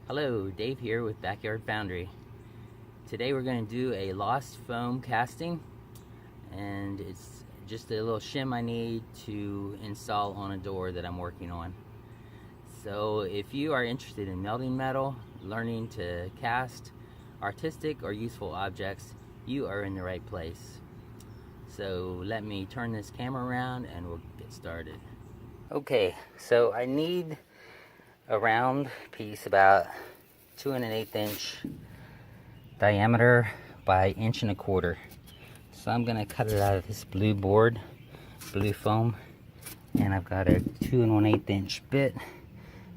Hello, Dave here with Backyard-Foundry. Today we're going to do a lost foam casting, and it's just a little shim I need to install on a door that I'm working on. So if you are interested in melting metal, learning to cast artistic or useful objects, you are in the right place. So let me turn this camera around and we'll get started. Okay, so I need a round piece about 2 1/8 inch diameter by 1 1/4 inch. So I'm gonna cut it out of this blue board, blue foam, and I've got a 2 1/8 inch bit,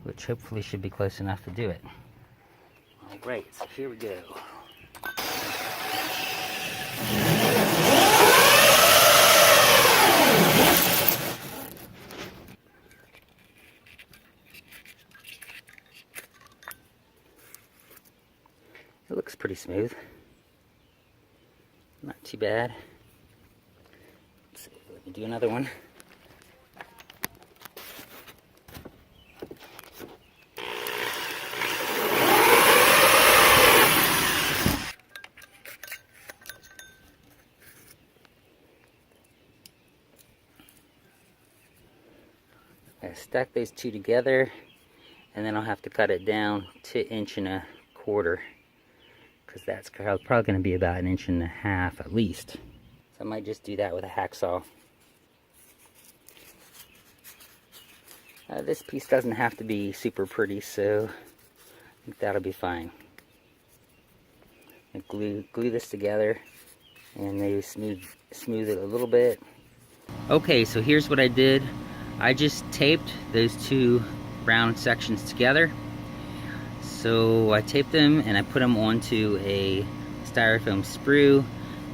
which hopefully should be close enough to do it. All right, so here we go. It looks pretty smooth. Not too bad. Let's see, let me do another one. I stack those two together, and then I'll have to cut it down to 1 1/4 inch. Because that's probably going to be about 1.5 inches at least. So I might just do that with a hacksaw. This piece doesn't have to be super pretty, so I think that'll be fine. I glue this together and maybe smooth it a little bit. Okay, so here's what I did. I just taped those two round sections together. So I taped them and I put them onto a styrofoam sprue,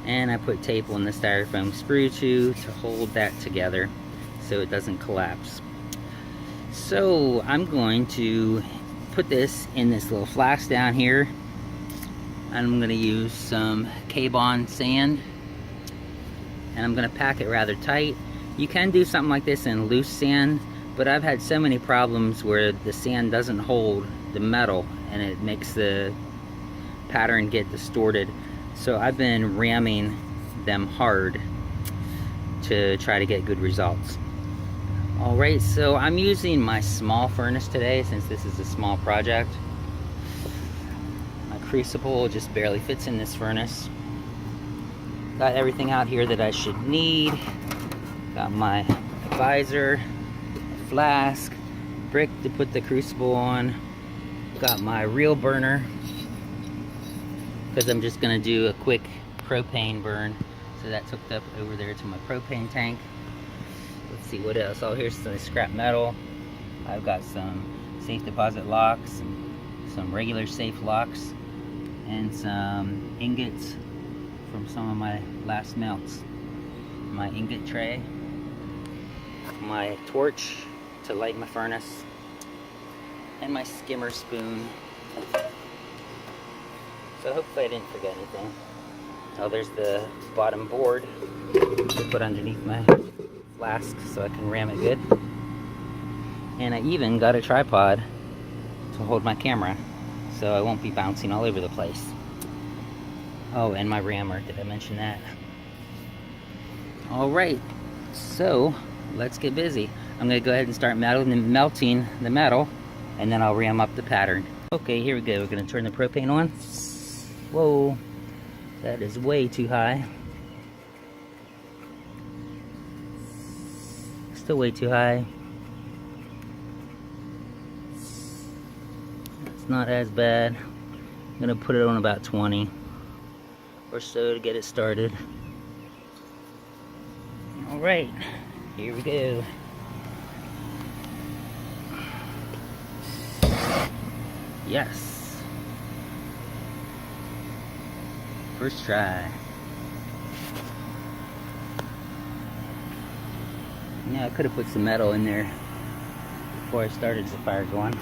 and I put tape on the styrofoam sprue too to hold that together so it doesn't collapse. So I'm going to put this in this little flask down here. I'm going to use some K-Bond sand, and I'm going to pack it rather tight. You can do something like this in loose sand, but I've had so many problems where the sand doesn't hold the metal and it makes the pattern get distorted. So I've been ramming them hard to try to get good results. Alright, so I'm using my small furnace today since this is a small project. My crucible just barely fits in this furnace. Got everything out here that I should need. Got my visor, flask, brick to put the crucible on. Got my real burner because I'm just going to do a quick propane burn. So that's hooked up over there to my propane tank. Let's see what else. Oh, here's some scrap metal. I've got some safe deposit locks, some regular safe locks, and some ingots from some of my last melts. My ingot tray, my torch to light my furnace, and my skimmer spoon. So hopefully I didn't forget anything. Oh, there's the bottom board to put underneath my flask so I can ram it good. And I even got a tripod to hold my camera so I won't be bouncing all over the place. Oh, and my rammer, did I mention that? Alright, so let's get busy. I'm going to go ahead and start melting the metal, and then I'll ram up the pattern. Okay, here we go. We're going to turn the propane on. Whoa, that is way too high. Still way too high. It's not as bad. I'm going to put it on about 20 or so to get it started. Alright, here we go. Yes. First try. Yeah, I could have put some metal in there before I started the fire going.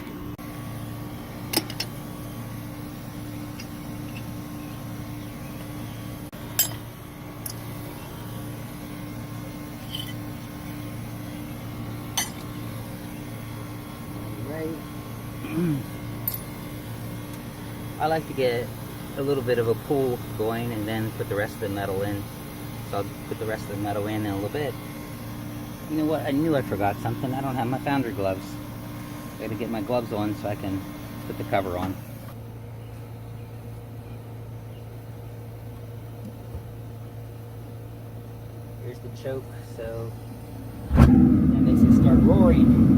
I like to get a little bit of a pull going and then put the rest of the metal in. So I'll put the rest of the metal in a little bit. You know what? I knew I forgot something. I don't have my foundry gloves. I gotta get my gloves on so I can put the cover on. Here's the choke, so that makes it start roaring.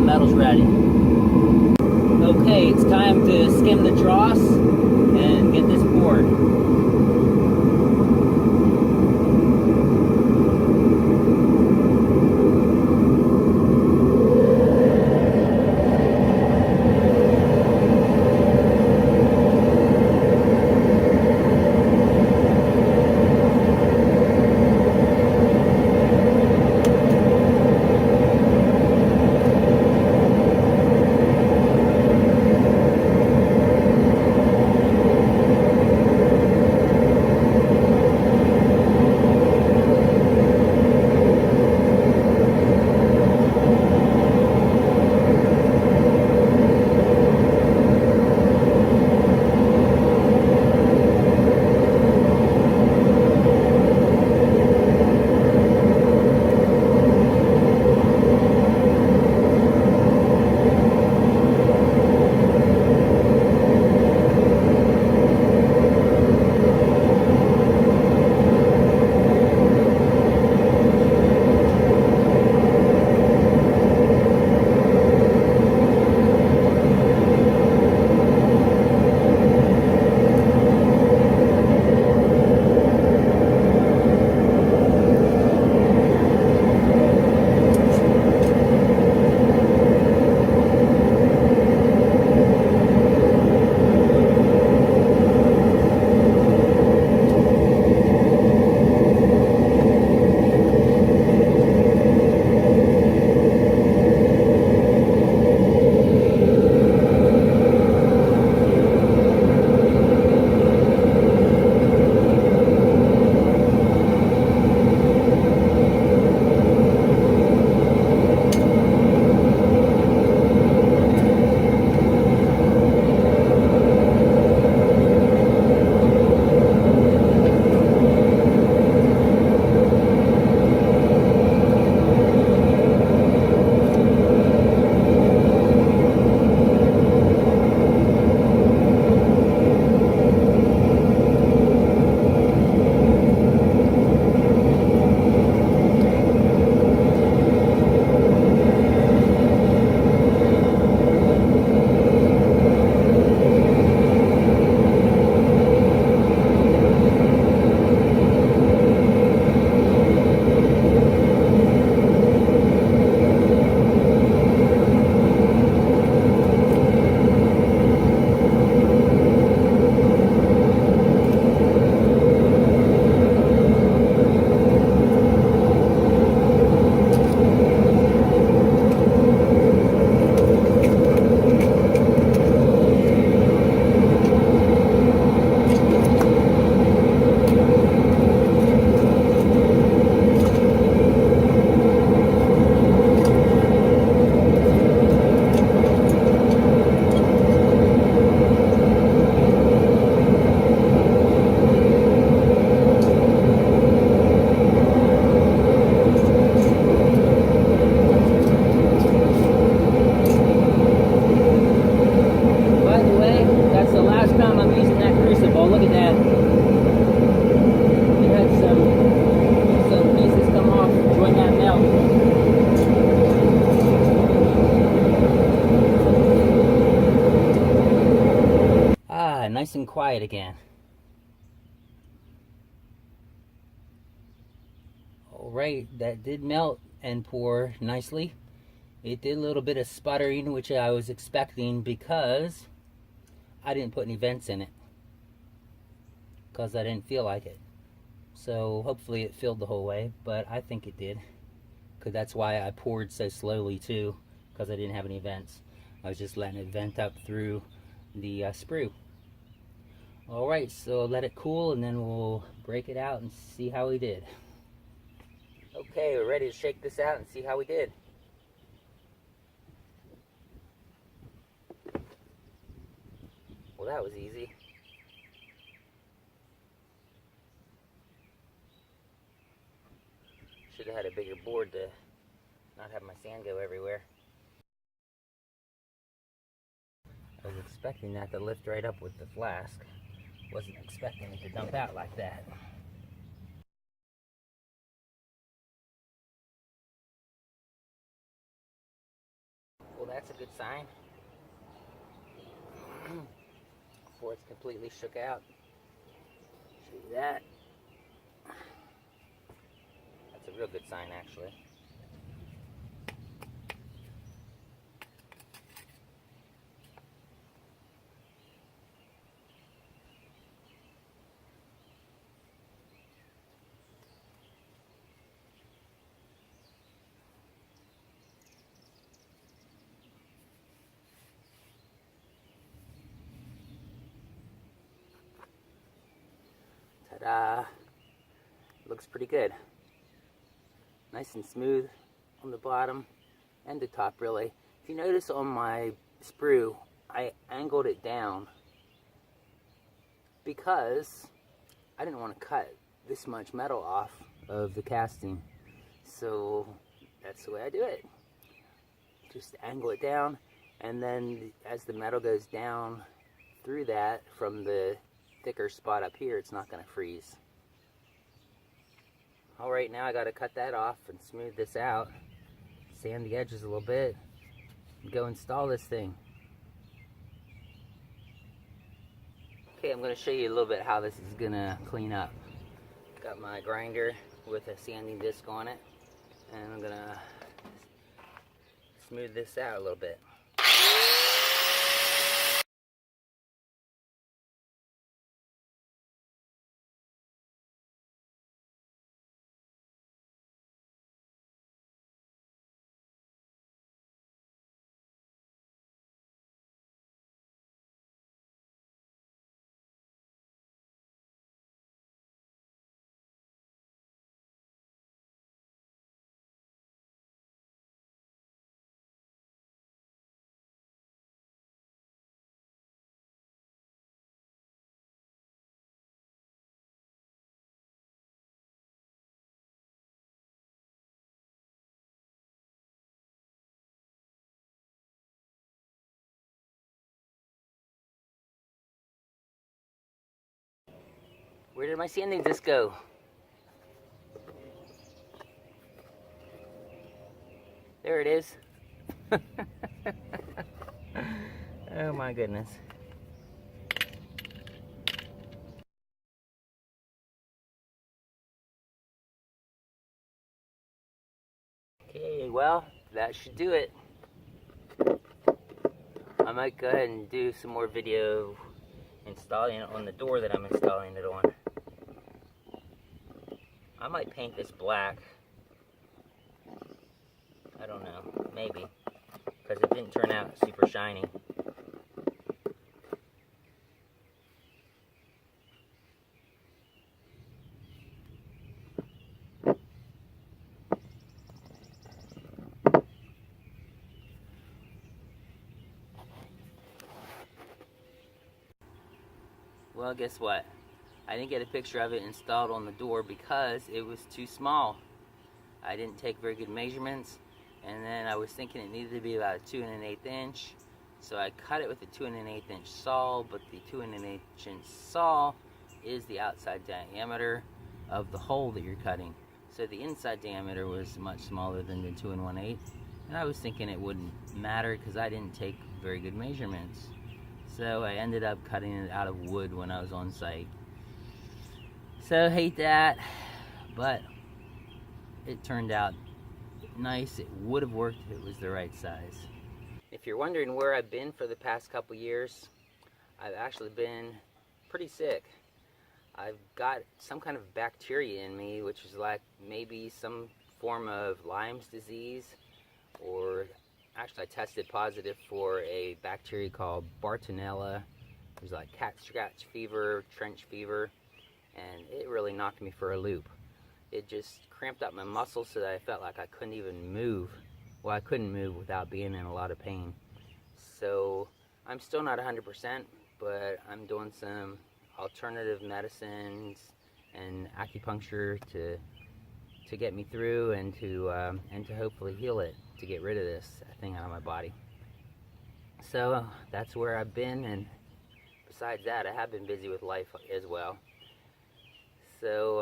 metal's ready. Okay, it's time to skim the dross and get this poured. Nice and quiet again. Alright, that did melt and pour nicely. It did a little bit of sputtering, which I was expecting because I didn't put any vents in it, because I didn't feel like it. So hopefully it filled the whole way, but I think it did, because that's why I poured so slowly too, because I didn't have any vents. I was just letting it vent up through the sprue. Alright, so let it cool and then we'll break it out and see how we did. Okay, we're ready to shake this out and see how we did. Well, that was easy. Should have had a bigger board to not have my sand go everywhere. I was expecting that to lift right up with the flask. Wasn't expecting it to dump out like that. Well, that's a good sign. Before it's completely shook out. Show you that. That's a real good sign, actually. Ta-da! Looks pretty good. Nice and smooth on the bottom and the top, really. If you notice on my sprue, I angled it down because I didn't want to cut this much metal off of the casting. So that's the way I do it. Just angle it down, and then as the metal goes down through that from the thicker spot up here, it's not going to freeze. Alright, now I got to cut that off and smooth this out, sand the edges a little bit, and go install this thing. Okay, I'm going to show you a little bit how this is going to clean up. Got my grinder with a sanding disc on it, and I'm going to smooth this out a little bit. Where did my sanding disc go? There it is. Oh my goodness. Okay, well, that should do it. I might go ahead and do some more video installing it on the door that I'm installing it on. I might paint this black. I don't know, maybe, because it didn't turn out super shiny. Well, guess what? I didn't get a picture of it installed on the door because it was too small. I didn't take very good measurements, and then I was thinking it needed to be about a 2 1/8 inch, so I cut it with a 2 1/8 inch saw, but the 2 1/8 inch saw is the outside diameter of the hole that you're cutting. So the inside diameter was much smaller than the 2 1/8, and I was thinking it wouldn't matter because I didn't take very good measurements. So I ended up cutting it out of wood when I was on site. So hate that, but it turned out nice. It would have worked if it was the right size. If you're wondering where I've been for the past couple years, I've actually been pretty sick. I've got some kind of bacteria in me, which is like maybe some form of Lyme's disease, or actually I tested positive for a bacteria called Bartonella. There's like cat scratch fever, trench fever, and it really knocked me for a loop. It just cramped up my muscles so that I felt like I couldn't even move. Well, I couldn't move without being in a lot of pain. So I'm still not 100%, but I'm doing some alternative medicines and acupuncture to get me through and to hopefully heal it, to get rid of this thing out of my body. So that's where I've been, and besides that, I have been busy with life as well. So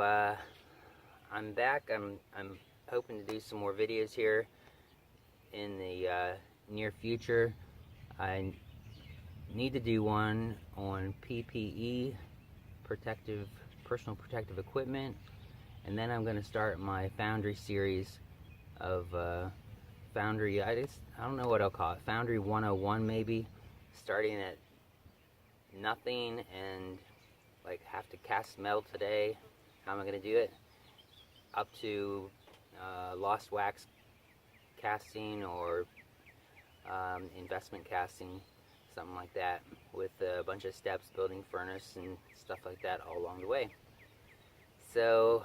I'm back. I'm hoping to do some more videos here in the near future. I need to do one on PPE, personal protective equipment, and then I'm going to start my Foundry series of Foundry. I don't know what I'll call it. Foundry 101 maybe, starting at nothing and like have to cast metal today. How am I going to do it? Up to lost wax casting or investment casting, something like that, with a bunch of steps, building furnace and stuff like that all along the way. So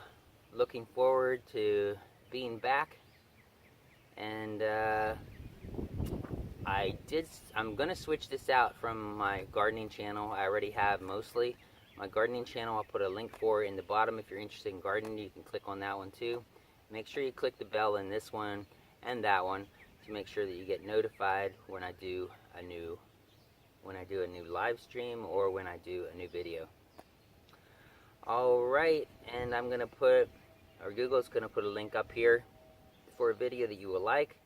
looking forward to being back, and I'm gonna switch this out from my gardening channel. I already have mostly. My gardening channel, I'll put a link for in the bottom. If you're interested in gardening, you can click on that one too. Make sure you click the bell in this one and that one to make sure that you get notified when I do a new live stream or when I do a new video. Alright, and I'm gonna put, or Google's gonna put a link up here for a video that you will like,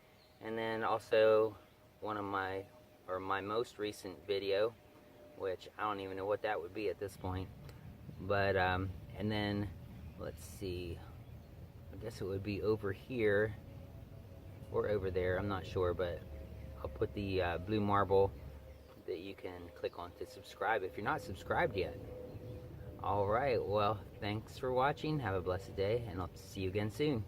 and then also one of my most recent video, which I don't even know what that would be at this point, but and then let's see, I guess it would be over here or over there, I'm not sure, but I'll put the blue marble that you can click on to subscribe if you're not subscribed yet. Alright, well, thanks for watching, have a blessed day, and I'll see you again soon.